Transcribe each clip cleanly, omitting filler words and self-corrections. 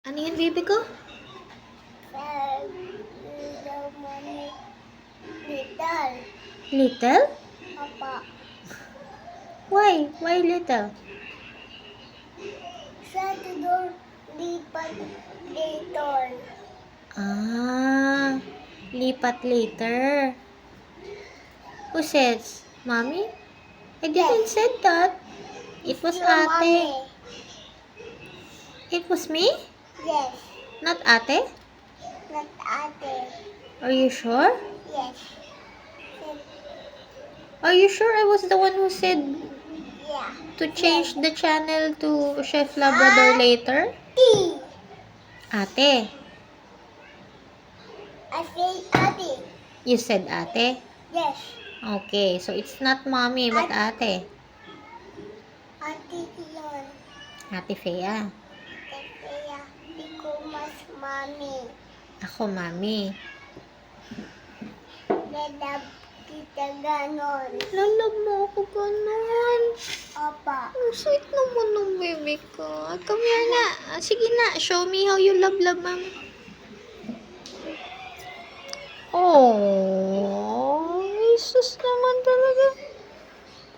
Ano yun, baby ko? Little. Little? Papa. Why? Why little? Sa tudor lipat little. Lipat later. Who says? Mommy? I didn't Yes. say that. It was Your ate. mommy. It was me? Yes. Not ate? Not ate. Are you sure? Yes. Are you sure I was the one who said Yeah. to change Yes. the channel to Chef Labrador later? Ate. Ate. I say ate. You said ate? Yes. Okay, so it's not mommy but ate. Ate yun. Ate Fea. Kaya ikaw mas mommy. Ako, mami. Lalab kita ganon. Lalab mo ako ganon. Opa. Ang sweet naman ng baby ko. Come here nga. Sige na, show me how you love mami. Oh, Jesus naman talaga.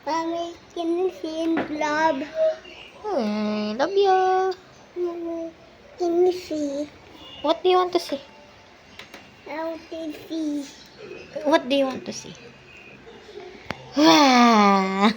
Mommy, can you see love? Hey, love you. Can you see? What do you want to see? How to see? What do you want to see? Wow.